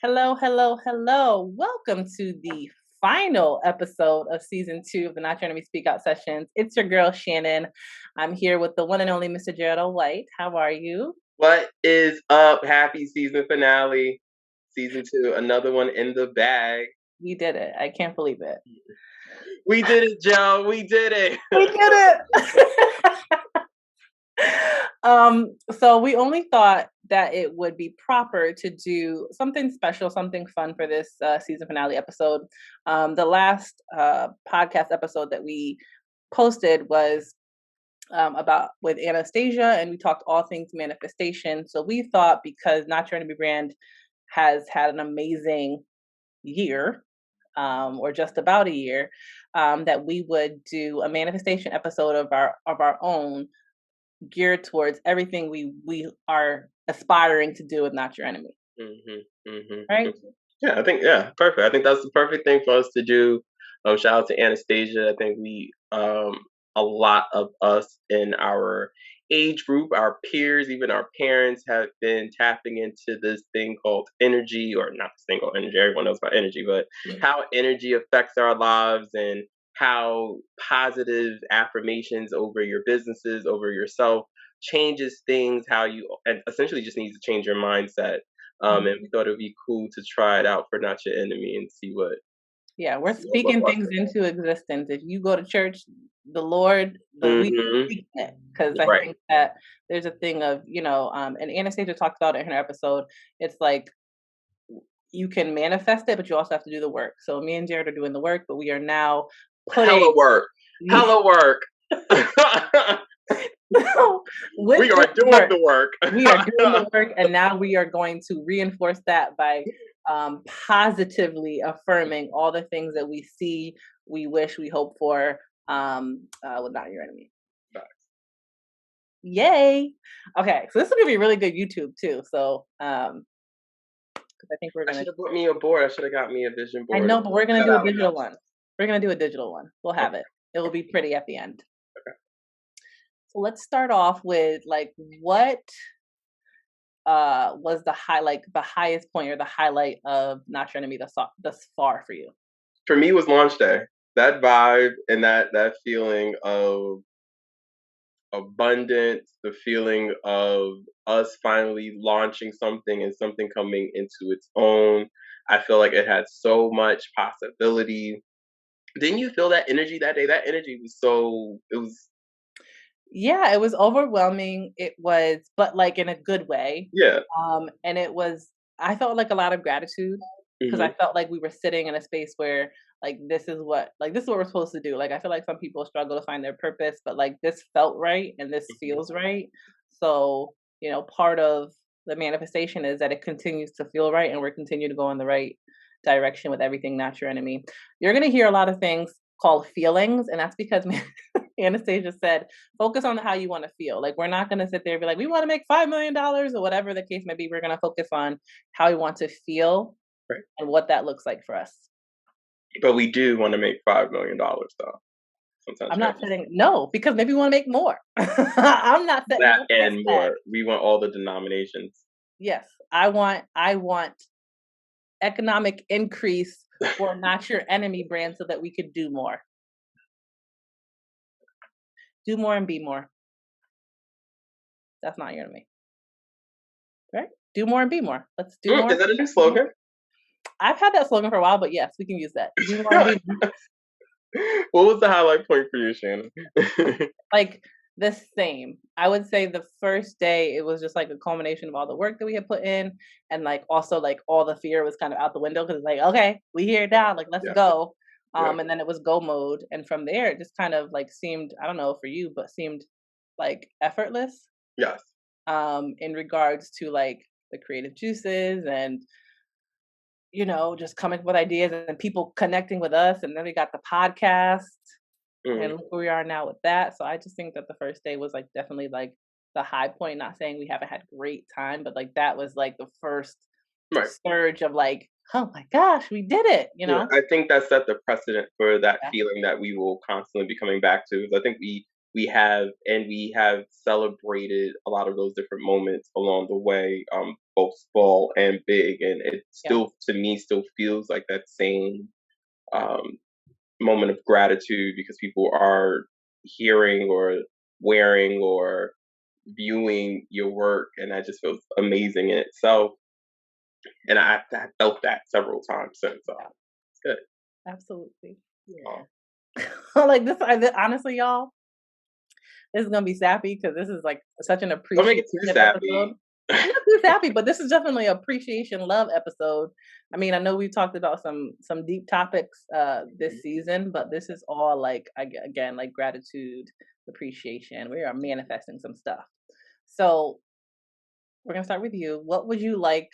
Hello, hello, hello. Welcome to the final episode of season 2 of the Not Your Enemy Speak Out sessions. It's your girl, Shannon. I'm here with the one and only Mr. Jared White. How are you? What is up? Happy season finale. Season 2, another one in the bag. We did it. I can't believe it. We did it, Joe. We did it. We did it. So we only thought that it would be proper to do something special, something fun for this season finale episode. The last podcast episode that we posted was about with Anastasia, and we talked all things manifestation. So we thought, because Not Your Enemy brand has had an amazing year, or just about a year, that we would do a manifestation episode of our own, geared towards everything we are aspiring to do with Not Your Enemy. Right? Yeah, I think perfect. I think that's the perfect thing for us to do. Shout out to Anastasia. I think we a lot of us in our age group, our peers, even our parents have been tapping into this thing called energy, or not this thing called energy. Everyone knows about energy, but how energy affects our lives and how positive affirmations over your businesses, over yourself, changes things, how you and essentially just needs to change your mindset. And we thought it would be cool to try it out for Not Your Enemy and see what. Yeah, we're speaking things into existence. If you go to church, the Lord, we speak it, because I think that there's a thing of, and Anastasia talked about it in her episode. It's like you can manifest it, but you also have to do the work. So me and Jared are doing the work, but we are now putting hella work. Hella work. We are doing the work. We are doing the work, and now we are going to reinforce that by positively affirming all the things that we see, we wish, we hope for with Not Your Enemy. Yay! Okay, so this is gonna be really good YouTube too. So because I think we're gonna. I should have put me a board. I should have got me a vision board. I know, but we're gonna do a digital one. We're gonna do a digital one. We'll have it. It will be pretty at the end. Okay. So let's start off with what was the highest point or the highlight of Not Your Enemy thus far for you? For me, it was launch day. That vibe and that feeling of abundance, the feeling of us finally launching something and something coming into its own. I feel like it had so much possibility. Didn't you feel that energy that day? That energy was Yeah, it was overwhelming. It was, but in a good way. Yeah. And I felt like a lot of gratitude, because I felt like we were sitting in a space where this is what we're supposed to do. I feel like some people struggle to find their purpose, but this felt right and this feels right. So, part of the manifestation is that it continues to feel right, and we're continuing to go in the right direction with everything Not Your Enemy. You're going to hear a lot of things called feelings, and that's because Anastasia said, focus on how you want to feel. We're not going to sit there and be like, we want to make $5 million or whatever the case may be. We're going to focus on how we want to feel and what that looks like for us. But we do want to make $5 million, though. Sometimes I'm not saying no, because maybe we want to make more. I'm not saying that and more. We want all the denominations. Yes, I want economic increase for Not Your Enemy brand, so that we could do more. Do more and be more. That's Not Your Enemy. Right? Do more and be more. Let's do more. Is that a new slogan? I've had that slogan for a while, but yes, we can use that. Do more and be more. What was the highlight point for you, Shannon? The same. I would say the first day, it was just a culmination of all the work that we had put in, and also all the fear was kind of out the window, because it's okay, we here now, let's go. And then it was go mode, and from there it just kind of seemed, I don't know for you, but seemed effortless. Yes. In regards to the creative juices and just coming up with ideas and people connecting with us, and then we got the podcast. And look where we are now with that. So I just think that the first day was definitely the high point. Not saying we haven't had great time, but that was the first surge of oh my gosh, we did it. I think that set the precedent for that feeling that we will constantly be coming back to. I think we we have celebrated a lot of those different moments along the way, both small and big, and it Yeah. still, to me, still feels like that same um, moment of gratitude because people are hearing or wearing or viewing your work, and that just feels amazing in itself. And I felt that several times since. So Yeah. it's good. Absolutely. Yeah. Oh, Like this, honestly, y'all, this is gonna be sappy because this is like such an don't make appreciation it too episode. sappy. Not too sappy, but this is definitely appreciation love episode. I mean, I know we talked about some deep topics this season, but this is all like again like gratitude, appreciation. We are manifesting some stuff. So we're gonna start with you. What would you like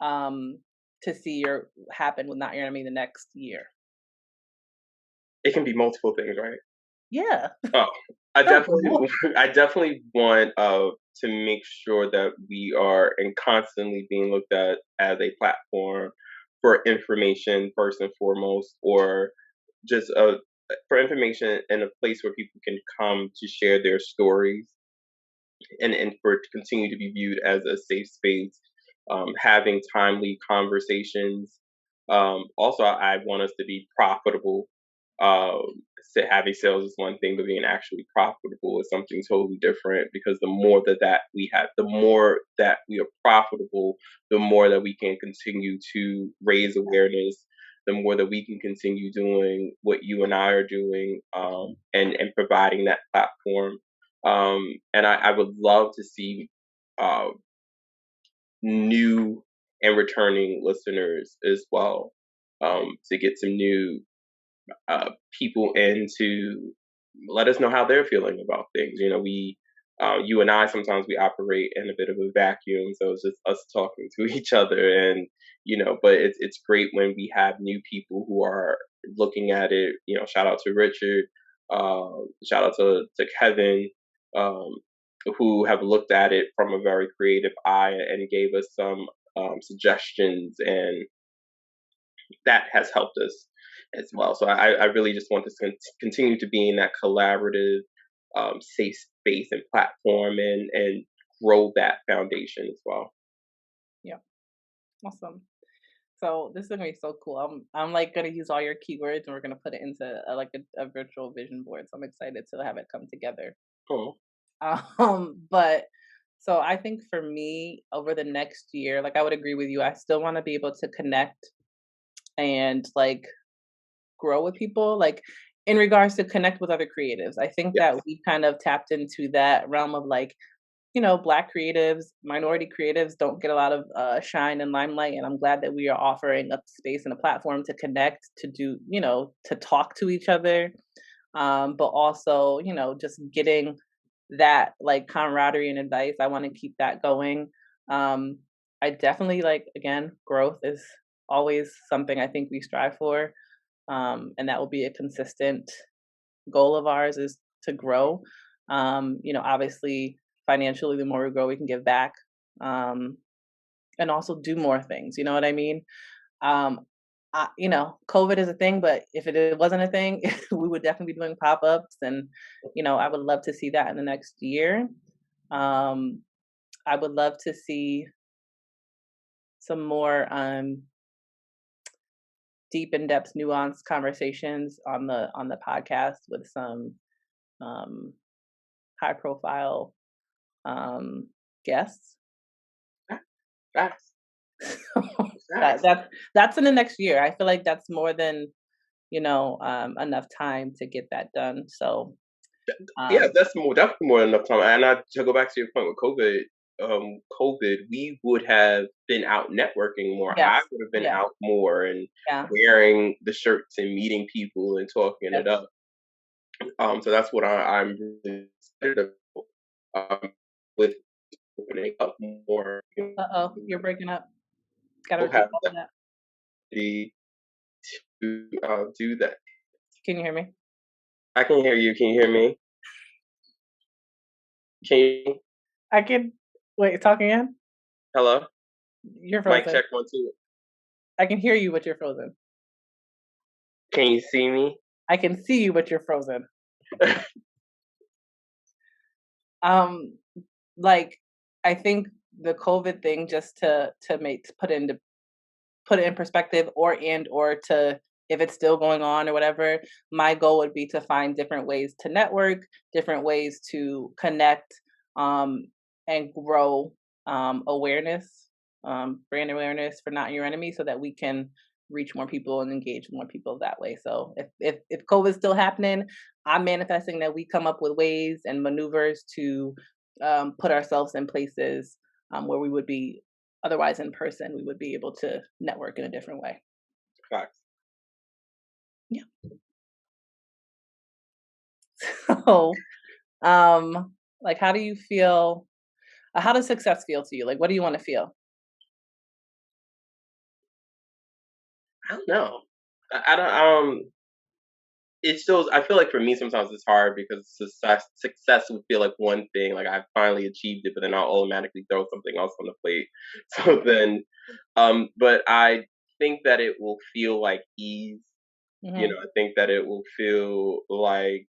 um to see your happen with Not Your Enemy the next year? It can be multiple things, right? Yeah. Oh, I Sure. definitely, I definitely want to make sure that we are and constantly being looked at as a platform for information first and foremost, or just for information and a place where people can come to share their stories, and for it to continue to be viewed as a safe space, having timely conversations. Also, I want us to be profitable. Um, Having sales is one thing, but being actually profitable is something totally different. Because the more that we have, the more that we are profitable, the more that we can continue to raise awareness, the more that we can continue doing what you and I are doing, and providing that platform. And I would love to see uh, new and returning listeners as well, to get some new people in to let us know how they're feeling about things. You and I, sometimes we operate in a bit of a vacuum, so it's just us talking to each other, and but it's great when we have new people who are looking at it. Shout out to Richard, shout out to Kevin, um, who have looked at it from a very creative eye and gave us some suggestions, and that has helped us as well. So I really just want this to continue to be in that collaborative, safe space and platform, and grow that foundation as well. Yeah. Awesome. So this is gonna be so cool. I'm like gonna use all your keywords and we're gonna put it into like a virtual vision board. So I'm excited to have it come together. Oh, But so I think for me over the next year, like I would agree with you. I still want to be able to connect and like grow with people, like in regards to connect with other creatives. I think that yes, we kind of tapped into that realm of like Black creatives, minority creatives don't get a lot of shine and limelight. And I'm glad that we are offering a space and a platform to connect, to do, to talk to each other. But also, just getting that like camaraderie and advice. I want to keep that going. Um, I definitely like, again, growth is always something I think we strive for. And that will be a consistent goal of ours is to grow. Obviously, financially, the more we grow, we can give back, um, and also do more things. You know what I mean? Um, COVID is a thing, but if it wasn't a thing, we would definitely be doing pop ups, and I would love to see that in the next year. Um, I would love to see some more deep, in depth, nuanced conversations on the podcast with some um, high profile um, guests. facts, that facts. that's in the next year. I feel like that's more than enough time to get that done. So Yeah, um, that's definitely more than enough time. And to go back to your point with COVID, we would have been out networking more. I yes, would have been yeah, out more and yeah, wearing the shirts and meeting people and talking yes. it up. So that's what I'm really excited about, with opening up more. Oh, you're breaking up. Got to We'll repeat have all the of that. ability to do that. Can you hear me? I can hear you. Can you hear me? Can you? I can. Wait, talk again. Hello? You're Mic frozen. check 1 2. I can hear you, but you're frozen. Can you see me? I can see you, but you're frozen. Um, like I think the COVID thing, just to make put it in perspective, or to, if it's still going on or whatever, my goal would be to find different ways to network, different ways to connect, um, and grow awareness, brand awareness for Not Your Enemy, so that we can reach more people and engage more people that way. So if COVID's still happening, I'm manifesting that we come up with ways and maneuvers to put ourselves in places where we would be otherwise in person, we would be able to network in a different way. Facts. Yeah. So, like, how do you feel? How does success feel to you? Like, what do you want to feel? I don't know. I don't. It's still. I feel like for me sometimes it's hard because success would feel like one thing, like I finally achieved it, but then I'll automatically throw something else on the plate. So then, but I think that it will feel like ease. Hmm. I think that it will feel like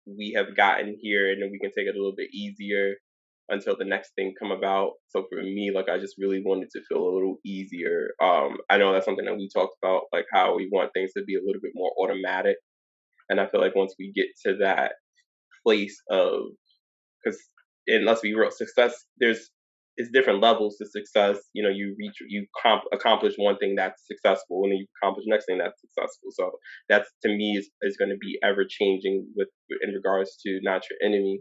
we have gotten here and then we can take it a little bit easier until the next thing come about. So for me, like I just really wanted to feel a little easier. I know that's something that we talked about, like how we want things to be a little bit more automatic. And I feel like once we get to that place of, because, and let's be real, success, it's different levels to success. You reach, accomplish one thing that's successful, and then you accomplish the next thing that's successful. So that's, to me, is going to be ever changing with in regards to Not Your Enemy.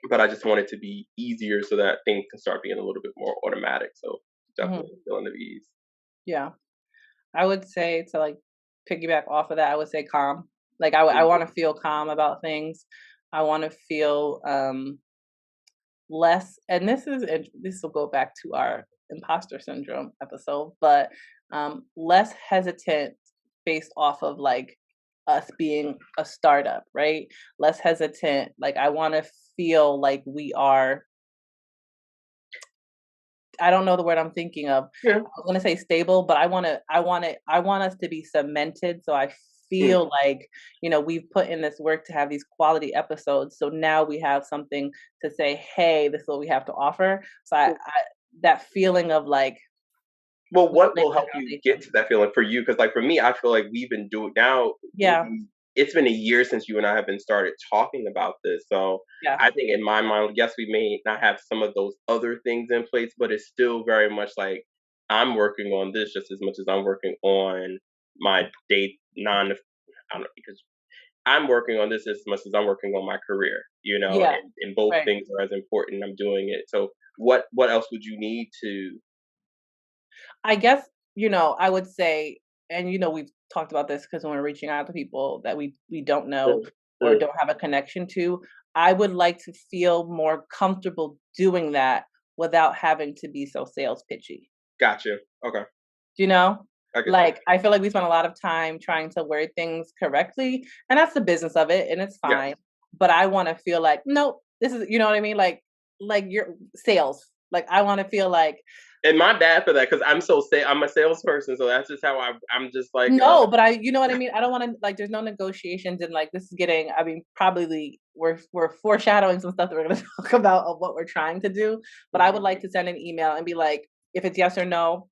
But I just want it to be easier so that things can start being a little bit more automatic. So Hmm. definitely feeling the ease. Yeah, I would say, to like piggyback off of that, I would say calm. Like I Mhm. want to feel calm about things. I want to feel less, and this will go back to our imposter syndrome episode, but less hesitant based off of like us being a startup, right? Less hesitant. Like I want to feel like we are, I don't know the word I'm thinking of. Yeah. I was gonna say stable, but I want us to be cemented. So I Mm. feel like, we've put in this work to have these quality episodes. So now we have something to say, hey, this is what we have to offer. So that feeling of like Well, what building will the help you get foundation. to that feeling for you? Because, like, for me, I feel like we've been doing now. Yeah, It's been a year since you and I have been started talking about this. So yeah, I think in my mind, yes, we may not have some of those other things in place, but it's still very much like I'm working on this just as much as I'm working on my day non. I don't know, because I'm working on this as much as I'm working on my career. yeah, And both right. things are as important. I'm doing it. So what else would you need to? I guess, I would say, and we've talked about this because when we're reaching out to people that we don't know Mm, or mm, don't have a connection to, I would like to feel more comfortable doing that without having to be so sales pitchy. gotcha. Okay. Do you know? I get that. Like I feel like we spend a lot of time trying to word things correctly, and that's the business of it, and it's Yes. fine. But I want to feel like, nope, this is, you know what I mean? Like your sales. Like I want to feel like, And my bad for that because I'm a salesperson, so that's just how I'm just like no, but you know what I mean? I don't wanna, like, there's no negotiations, and, like, this is getting, I mean, probably we're foreshadowing some stuff that we're gonna talk about of what we're trying to do, but I would like to send an email and be like, if it's yes or no,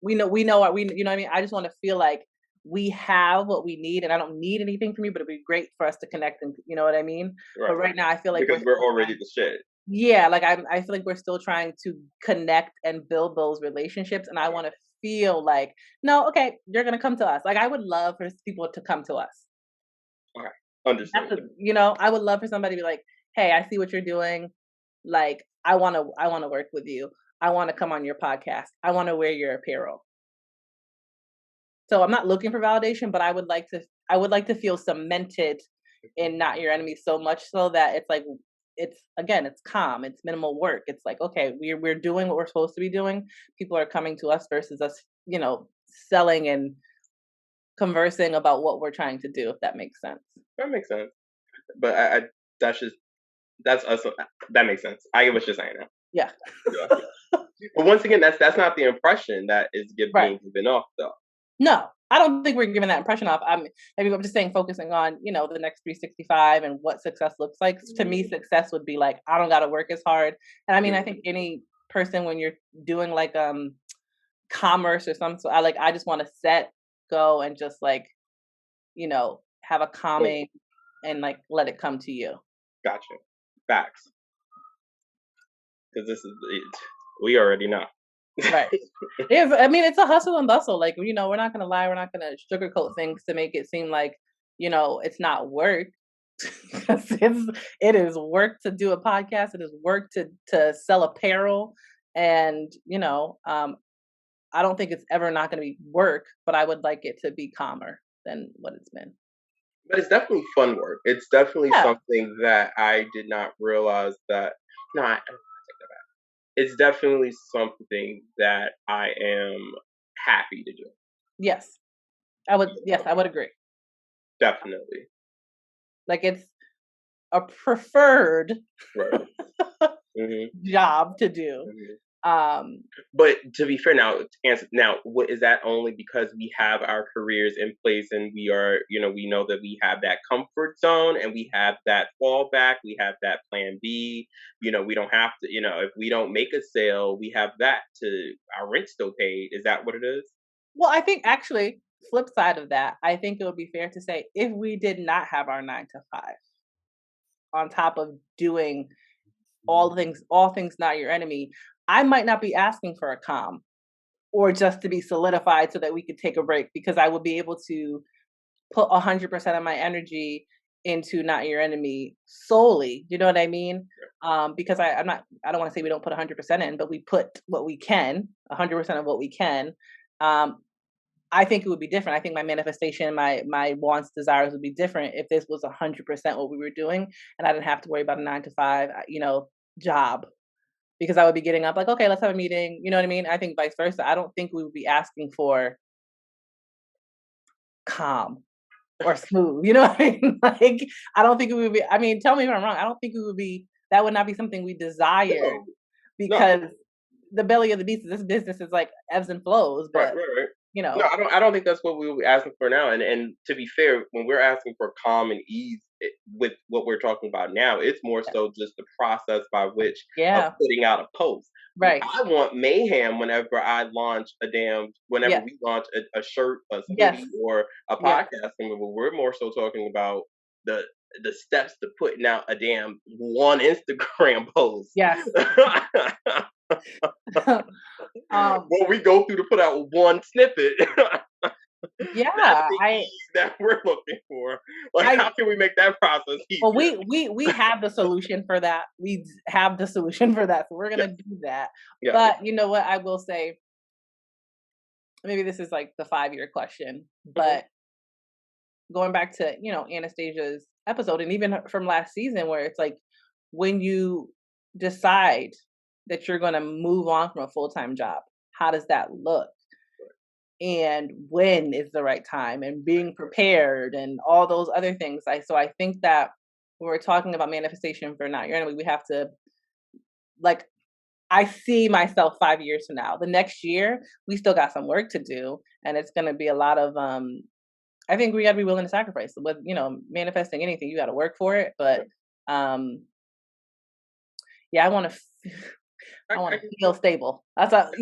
we know what we, you know what I mean? I just wanna feel like we have what we need, and I don't need anything from you, but it'd be great for us to connect, and you know what I mean? But right, right now, I feel like we're because we're still already trying, the shit. yeah, like I feel like we're still trying to connect and build those relationships, and I want to feel like, no, okay, you're gonna come to us. Like I would love for people to come to us. Okay, That's understood. I would love for somebody to be like, hey, I see what you're doing. Like I wanna work with you. I want to come on your podcast. I want to wear your apparel. So I'm not looking for validation, but I would like to feel cemented in Not Your Enemy, so much so that it's like, it's, again, it's calm, it's minimal work. It's like, okay, we're doing what we're supposed to be doing. People are coming to us versus us, selling and conversing about what we're trying to do, if that makes sense. That makes sense. But I that's just that's us. That makes sense. I get what you're saying now. Yeah. Yeah. But once again, that's not the impression that is Right. being given off though. No. I don't think we're giving that impression off. Maybe I'm just saying focusing on, the next 365 and what success looks like. To me, success would be like, I don't gotta work as hard. And I mean, I think any person when you're doing like commerce or some so I just want to set, go and just like, have a calming and like let it come to you. Gotcha. Facts. Because this is it. We already know. Right. Yeah, I mean, it's a hustle and bustle. Like, we're not gonna lie, we're not gonna sugarcoat things to make it seem like, it's not work. 'Cause it is work to do a podcast. It is work to sell apparel, and I don't think it's ever not gonna be work, but I would like it to be calmer than what it's been. But it's definitely fun work. It's definitely Yeah. something that I did not realize that. No, I take that back. It's definitely something that I am happy to do. Yes. I would. Yes, I would agree. Definitely. Like it's a preferred Right. Hmm. job to do. Hmm. Um, But to be fair, now to answer now, what is that only because we have our careers in place and we are, we know that we have that comfort zone and we have that fallback, we have that plan B. We don't have to, if we don't make a sale, we have that to our rent still paid. Is that what it is? well, I think actually, flip side of that, I think it would be fair to say if we did not have our 9 to 5, on top of doing all things not your enemy, I might not be asking for a calm or just to be solidified so that we could take a break because I would be able to put 100% of my energy into not your enemy solely. You know what I mean? Because I don't want to say we don't put 100% in, but we put what we can, 100% of what we can. Um, I think it would be different. I think my manifestation, my wants, desires would be different if this was 100% what we were doing, and I didn't have to worry about a 9 to 5, job because I would be getting up like, okay, let's have a meeting. You know what I mean? I think vice versa. I don't think we would be asking for calm or smooth. You know what I mean? Like, I don't think it would be. I mean, tell me if I'm wrong. I don't think it would be. That would not be something we desired No, no. because the belly of the beast. This business is like ebbs and flows, Right, but right, right. you No, know, I don't think that's what we will be asking for now. And to be fair, when we're asking for calm and ease with what we're talking about now, it's more so just the process by which of yeah, putting out a post. right, I want mayhem whenever yeah, we launch a shirt, a yes, hoodie, or a yeah. podcast. And we're more so talking about the the steps to putting out a damn one Instagram post. Yes. um, What we go through to put out one snippet. That's yeah, the ease that we're looking for. Like, I, how can we make that process well, easier? we have the solution for that. Have the solution for that, so we're gonna Yes, do that. yes. But you know what? I will say, maybe this is like the 5-year question, Mhm. but going back to Anastasia's episode, and even from last season, where it's like when you decide that you're gonna move on from a full-time job, how does that look? And when is the right time and being prepared and all those other things. I think that when we're talking about manifestation for not your enemy, we have to like I see myself 5 years from now. The next year, we still got some work to do. And it's gonna be a lot of I think we gotta be willing to sacrifice. With manifesting anything, you gotta work for it. But um yeah, I wanna I I wanna can, feel stable. That's I a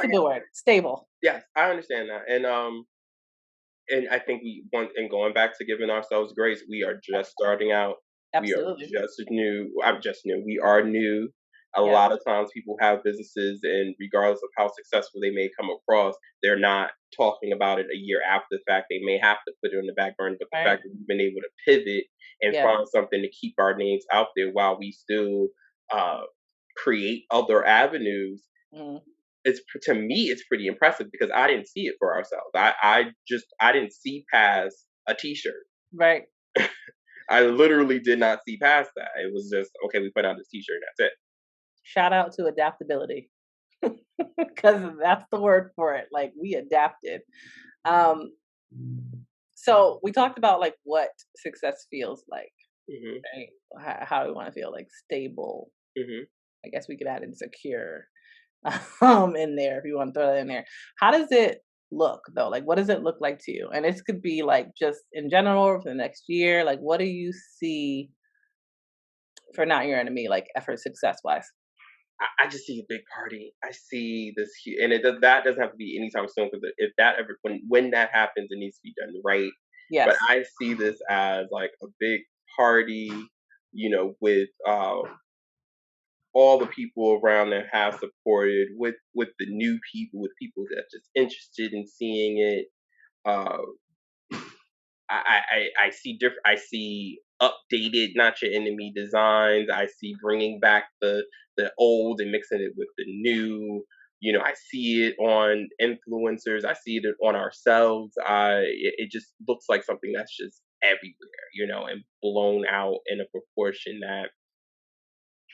good word. Stable. yes, I understand that, and I think we want and going back to giving ourselves grace. We are just starting out. We are Absolutely. just new. I'm just new. We are new. A Yeah. lot of times, people have businesses, and regardless of how successful they may come across, they're not talking about it a year after the fact. They may have to put it in the back burner, but the Right. fact that we've been able to pivot and Yeah. find something to keep our names out there while we still uh, create other avenues, Mhm. it's to me it's pretty impressive because I didn't see it for ourselves. I didn't see past a t-shirt. Right. I literally did not see past that. It was just okay, we put out this t-shirt and that's it. Shout out to adaptability because that's the word for it. Like we adapted. Um, so we talked about like what success feels like, Hmm. right? How we want to feel like stable. Hmm. I guess we could add insecure in there if you want to throw that in there. How does it? look though? Like, what does it look like to you? And this could be like just in general or for the next year. Like, what do you see for Not Your Enemy, like effort success wise? I just see a big party. I see this, and that doesn't have to be anytime soon because if that ever when that happens, it needs to be done right. But Yes. I see this as like a big party, with all the people around that have supported, with the new people, with people that are just interested in seeing it. Uh, I see different. I see updated Not Your Enemy designs. I see bringing back the old and mixing it with the new. I see it on influencers. I see it on ourselves. It just looks like something that's just everywhere, and blown out in a proportion that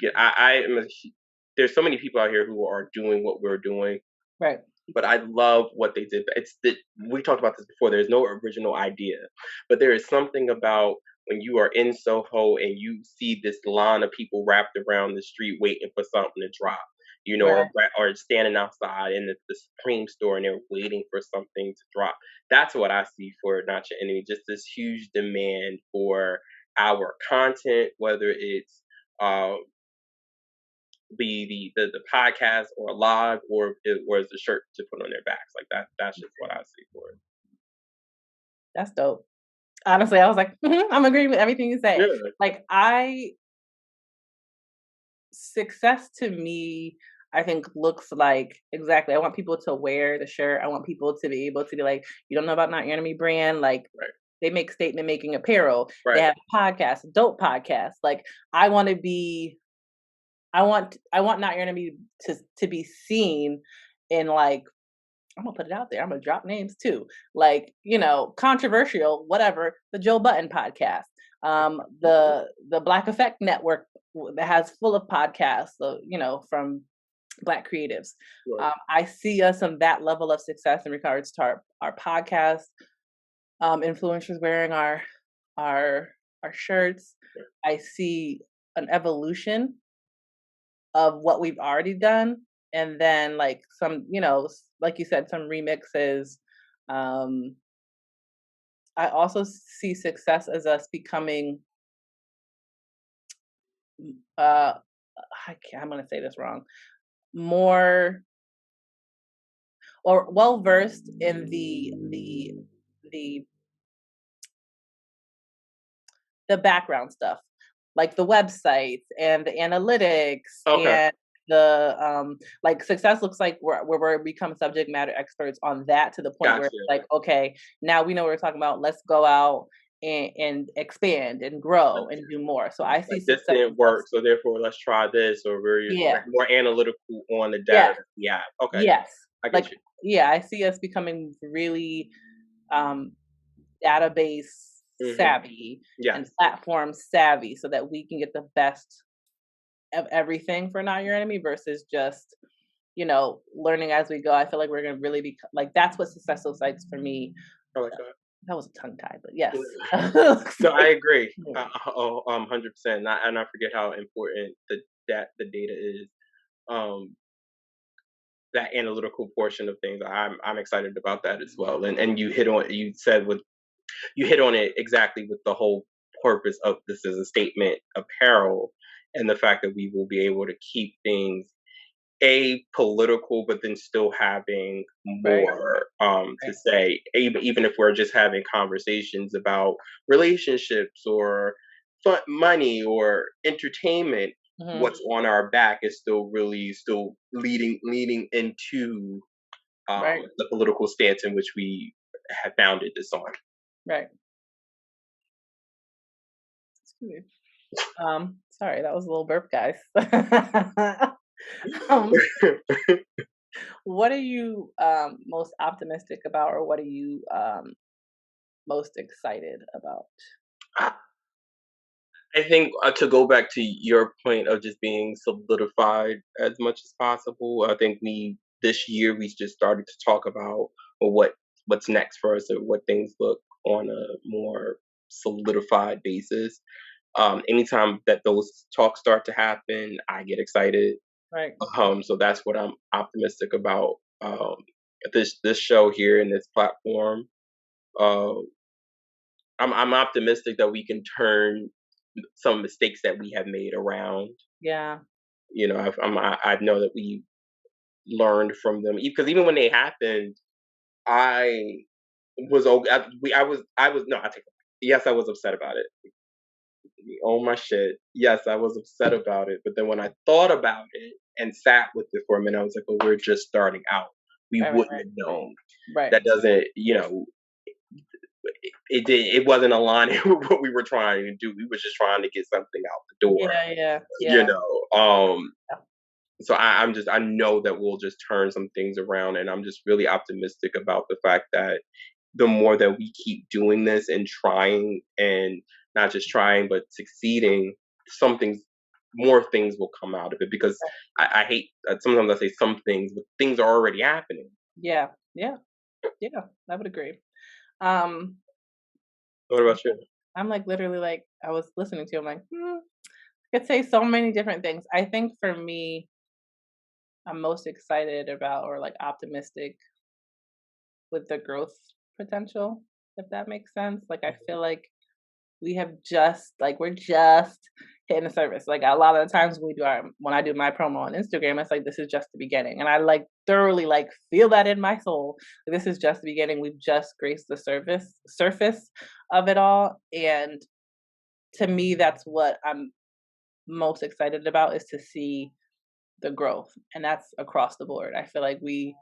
yeah, there's so many people out here who are doing what we're doing, Right. but I love what they did. We talked about this before. There's no original idea, but there is something about when you are in Soho and you see this line of people wrapped around the street waiting for something to drop, Right. or standing outside in the Supreme store and they're waiting for something to drop. That's what I see for Not Your Enemy. Just this huge demand for our content, whether it's uh, the podcast or a log or as a shirt to put on their backs. Like that's just what I see for it. That's dope. Honestly, I was like, I'm agreeing with everything you say. Yeah. Like, success to me, I think looks like exactly. I want people to wear the shirt. I want people to be able to be like, you don't know about Not Your Enemy brand? Like, Right. they make statement making apparel. They Right. have podcasts, dope podcasts. Like, I want to be. I want Not Your Enemy to be seen in like I'm gonna put it out there. I'm gonna drop names too. Like, controversial, whatever, the Joe Button podcast. The Black Effect Network that has full of podcasts, from Black creatives. Right. I see us on that level of success in regards to our podcast, influencers wearing our our shirts. I see an evolution of what we've already done, and then like some, like you said, some remixes. um I also see success as us becoming uh I'm going to say this wrong, more or well versed in the the background stuff, like the websites and the analytics Okay. and the like success looks like where we become subject matter experts on that to the point where Gotcha. it's like, okay, now we know what we're talking about. Let's go out and expand and grow Like, and do more. So I see like this success didn't as work, us. so therefore let's try this, or we're Yeah. more analytical on the data Yeah. that we have. Okay, Yes. I get Like, you. yeah, I see us becoming really um database Hmm. savvy and Yes. platform savvy so that we can get the best of everything for Not Your Enemy versus just, learning as we go. I feel like we're gonna really be like that's what success looks like for me. I like that. That was a tongue tie, but yes. Yeah. Looks No, I like agree. more. 100%. And I forget how important the data is. Um, that analytical portion of things. I'm excited about that as well. And you hit on it exactly with the whole purpose of this as a statement apparel and the fact that we will be able to keep things apolitical, but then still having Right, more to right. say, even if we're just having conversations about relationships or money or entertainment. Hmm. What's on our back is still really still leading into Right, the political stance in which we have founded this on. right. Excuse me. Sorry, that was a little burp, guys. um, what are you most optimistic about, or what are you most excited about? I think to go back to your point of just being solidified as much as possible. I think we this year we just started to talk about well, what's next for us or what things look on a more solidified basis. Anytime that those talks start to happen, I get excited. Right. So that's what I'm optimistic about. this show here and this platform. Uh, I'm optimistic that we can turn some mistakes that we have made around. Yeah. I know that we learned from them because even when they happened, I was okay. I was no, I take it back. Yes, I was upset about it. Oh my shit. Yes, I was upset about it. But then when I thought about it and sat with it for a minute, I was like, well, we're just starting out. We Right, right, wouldn't have known. right. That doesn't, it wasn't aligning with what we were trying to do. We were just trying to get something out the door, Yeah, yeah, you yeah. know. So I know that we'll just turn some things around, and I'm just really optimistic about the fact that the more that we keep doing this and trying, and not just trying but succeeding, something more things will come out of it. Because I hate sometimes I say some things, but things are already happening. Yeah, yeah, yeah. I would agree. Um, What about you? I'm like literally like I was listening to. I'm like, I could say so many different things. I think for me, I'm most excited about or like optimistic with the growth potential, if that makes sense. Like I feel like we have just like we're just hitting the surface. Like a lot of the times when I do my promo on Instagram, it's like this is just the beginning. And I like thoroughly like feel that in my soul. Like, this is just the beginning. We've just graced the surface of it all. And to me, that's what I'm most excited about is to see the growth. And that's across the board. I feel like we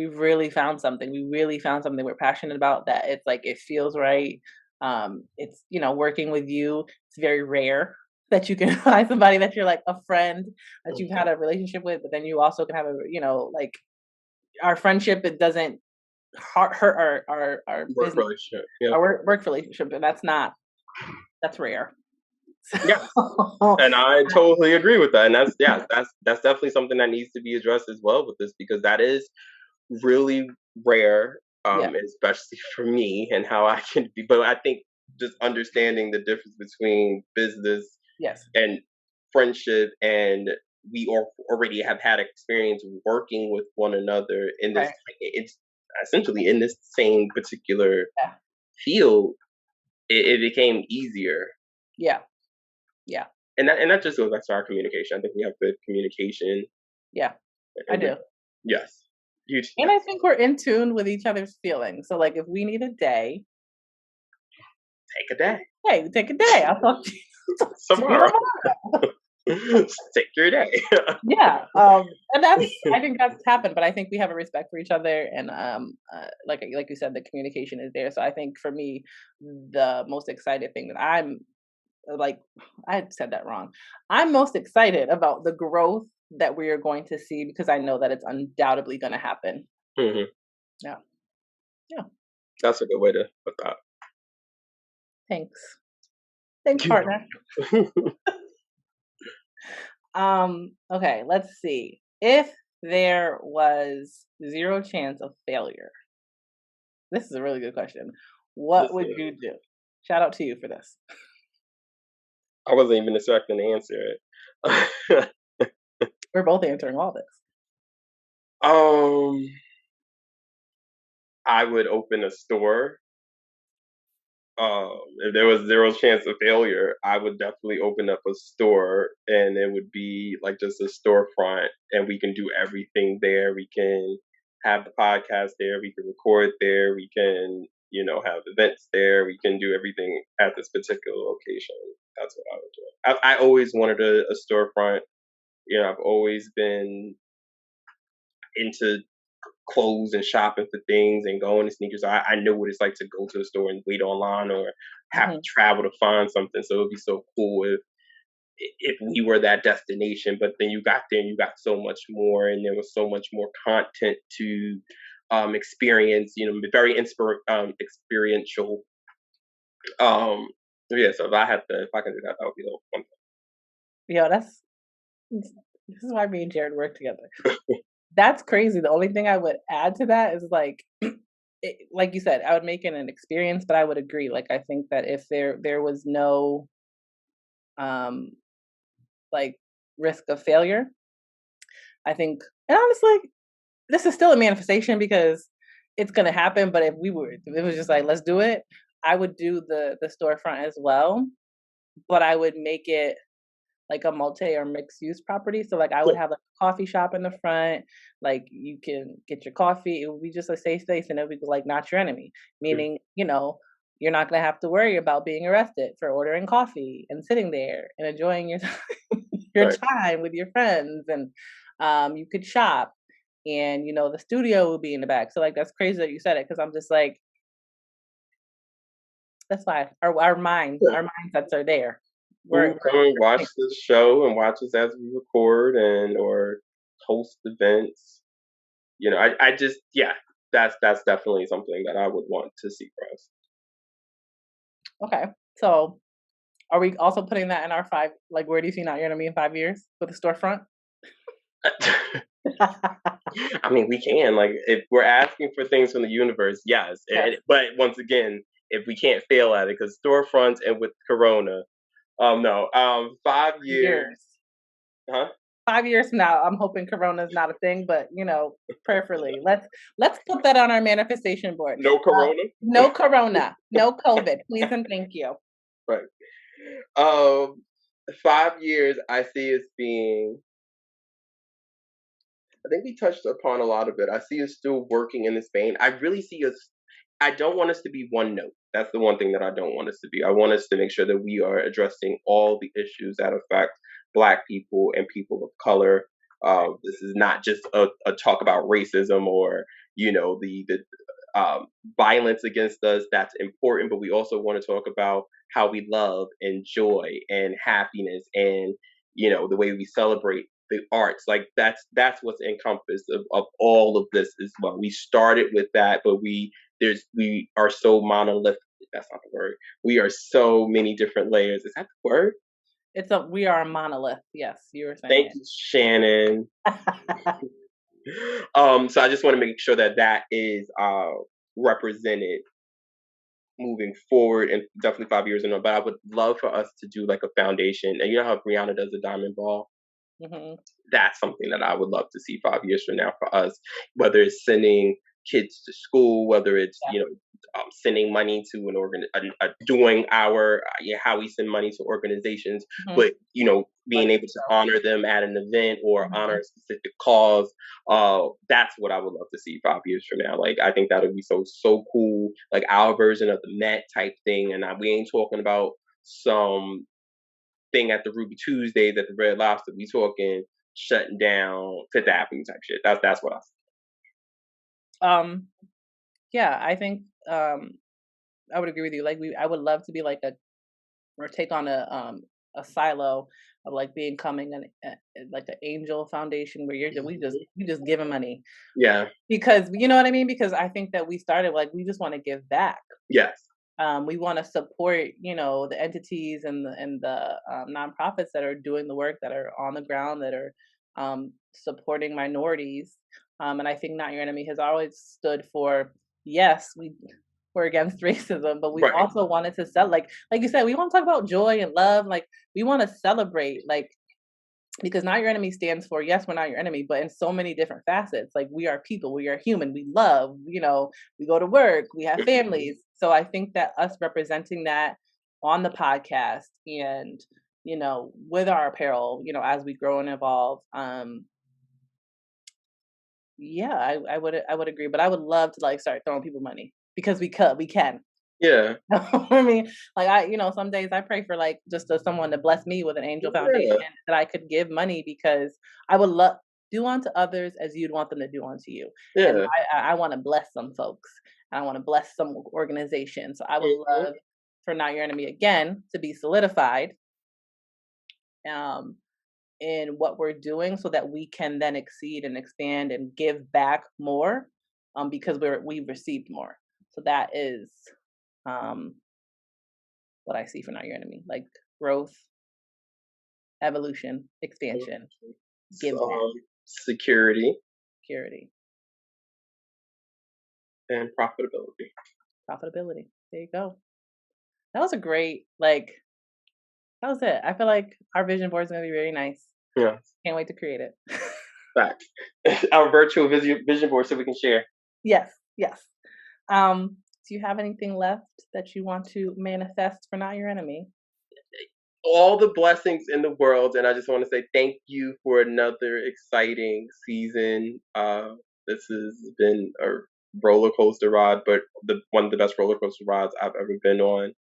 really found something. We really found something we're passionate about that it's like it feels right. It's working with you. It's very rare that you can find somebody that you're like a friend that you've had a relationship with, but then you also can have like our friendship. It doesn't hurt our Work business, relationship. Yeah. our work relationship, and that's rare. Yeah. So, And I totally agree with that. And that's definitely something that needs to be addressed as well with this, because that is really rare, yeah, especially for me and how I can be. But I think just understanding the difference between business yes, and friendship, and already have had experience working with one another in this, right, it's essentially in this same particular yeah, field, it became easier. yeah, yeah, And that just goes back to our communication. I think we have good communication, yeah. I and we do. yes, huge And yes. I think we're in tune with each other's feelings. So, like, if we need a day, Take a day hey, take a day. I'll talk to you, talk to you tomorrow. tomorrow. Take your day. Yeah. And I think that's happened, but I think we have a respect for each other, and like you said, the communication is there. So I think for me, the most excited thing that I'm like, I said that wrong. I'm most excited about the growth that we are going to see because I know that it's undoubtedly going to happen. Hmm. Yeah. Yeah. That's a good way to put that. Thanks. Thanks, partner. Okay, let's see. If there was zero chance of failure, this is a really good question. What This would is, you do? Shout out to you for this. I wasn't even expecting to answer it. We're both answering all this. um, I would open a store. If there was zero chance of failure, I would definitely open up a store, and it would be like just a storefront, and we can do everything there. We can have the podcast there, we can record there, we can, have events there, we can do everything at this particular location. That's what I would do. I always wanted a storefront. I've always been into clothes and shopping for things and going to sneakers. I know what it's like to go to a store and wait online or have to Hmm. travel to find something. So it'd be so cool if we were that destination. But then you got there and you got so much more, and there was so much more content to experience. Very experiential. Um, yeah. So if I can do that, that would be the one Yo, this is why me and Jared work together. That's crazy. The only thing I would add to that is like, like you said, I would make it an experience, but I would agree. Like, I think that if there was no um like risk of failure, I think, and honestly, this is still a manifestation because it's gonna happen. But if it was just like, let's do it, I would do the storefront as well, but I would make it like a multi or mixed use property. So like I would Good. have like a coffee shop in the front, like you can get your coffee. It would be just a safe space and it would be like not your enemy. Mhm. Meaning, you're not gonna have to worry about being arrested for ordering coffee and sitting there and enjoying your your Right. time with your friends and you could shop and the studio will be in the back. So like that's crazy that you said it because I'm just like that's why Yeah. our mindsets are there. Who come and watch the show and watch us as we record and or host events. I just yeah, that's definitely something that I would want to see for us. Okay. So are we also putting that in our five? Like, where do you see Not Your Enemy in 5 years with a storefront? I mean, we can like if we're asking for things from the universe, yes. Yes, But once again, if we can't fail at it, because storefronts and with Corona, no, 5 years, years. huh? 5 years from now, I'm hoping Corona is not a thing, but prayerfully, let's put that on our manifestation board. No Corona, No Corona, no COVID, please and thank you. right? Um, 5 years, I see us being. I think we touched upon a lot of it. I see us still working in this vein. I really see us. I don't want us to be one note. That's the one thing that I don't want us to be. I want us to make sure that we are addressing all the issues that affect Black people and people of color. This is not just a talk about racism or the violence against us. That's important, but we also want to talk about how we love and joy and happiness and the way we celebrate the arts. Like that's what's encompassed of all of this as well. We started with that, but we are so monolithic. That's not the word. We are so many different layers. Is that the word? We are a monolith. Yes, you were saying Thank you, Shannon. it. So I just want to make sure that that is represented moving forward and definitely 5 years in. But I would love for us to do like a foundation. And you know how Brianna does a diamond ball? Hmm. That's something that I would love to see 5 years from now for us, whether it's sending kids to school, whether it's Yeah. sending money to an doing our how we send money to organizations, Hmm. but being Like able to honor them at an event or honor Mhm. a specific cause. That's what I would love to see 5 years from now. Like I think that would be so cool, like our version of the Met type thing, and we ain't talking about some thing at the Ruby Tuesdays at the Red Lobster. We talking shutting down Fifth Avenue type shit. That's what I Um, yeah, I think I would agree with you. Like I would love to be like a or take on a silo of like becoming like an angel foundation where we just giving money yeah. because you know what I mean. Because I think that we started like we just want to give back. Yes. We want to support the entities and the nonprofits that are doing the work that are on the ground that are supporting minorities. And I think Not Your Enemy has always stood for yes, we're against racism, but we've Right. also wanted to sell like you said, we want to talk about joy and love. Like we want to celebrate like because Not Your Enemy stands for yes, we're not your enemy, but in so many different facets. Like we are people, we are human, we love, we go to work, we have families. So I think that us representing that on the podcast and with our apparel, as we grow and evolve, yeah, I would agree. But I would love to like start throwing people money because we can. Yeah. I mean, like some days I pray for like just someone to bless me with an angel foundation Yeah. that I could give money because I would love do unto others as you'd want them to do unto you. And Yeah. I want to bless some folks and I want to bless some organizations. So I would Mhm. love for Not Your Enemy again to be solidified um in what we're doing so that we can then exceed and expand and give back more because we've received more. So that is um what I see for Not Your Enemy, like growth, evolution, expansion, give back, Security security, and profitability. profitability. There you go. That was a great, like, that was it. I feel like our vision board is going to be very nice. Yeah. Can't wait to create it. Facts. Our virtual vision board so we can share. Yes, yes. Do you have anything left that you want to manifest for Not Your Enemy? All the blessings in the world, and I just want to say thank you for another exciting season. This has been a roller coaster ride, but one of the best roller coaster rides I've ever been on.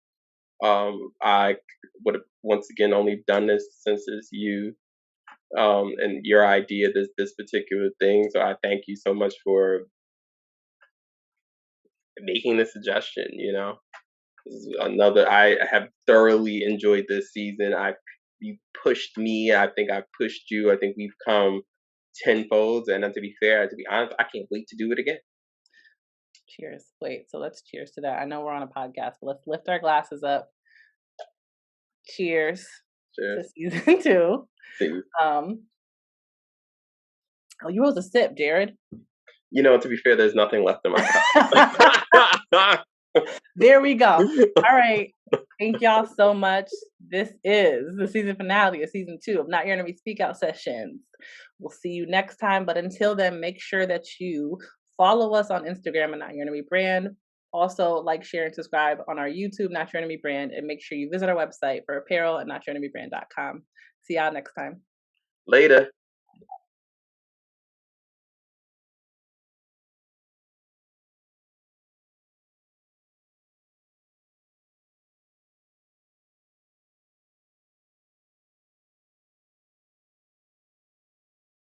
I would have once again only done this since it's you and your idea this particular thing. So I thank you so much for making the suggestion. This is another. I have thoroughly enjoyed this season. You pushed me. I think I pushed you. I think we've come tenfold. And to be fair, to be honest, I can't wait to do it again. Cheers. Wait, so let's cheers to that. I know we're on a podcast, but let's lift our glasses up. Cheers to Cheers. season 2. See. Oh, you rose a sip, Jared. To be fair, there's nothing left in my cup. There we go. All right. Thank y'all so much. This is the season finale of season 2 of Not Your Enemy Speak Out Sessions. We'll see you next time. But until then, make sure that you follow us on Instagram at Not Your Enemy Brand. Also, like, share, and subscribe on our YouTube, Not Your Enemy Brand. And make sure you visit our website for apparel at notyourenemybrand.com. See y'all next time. Later.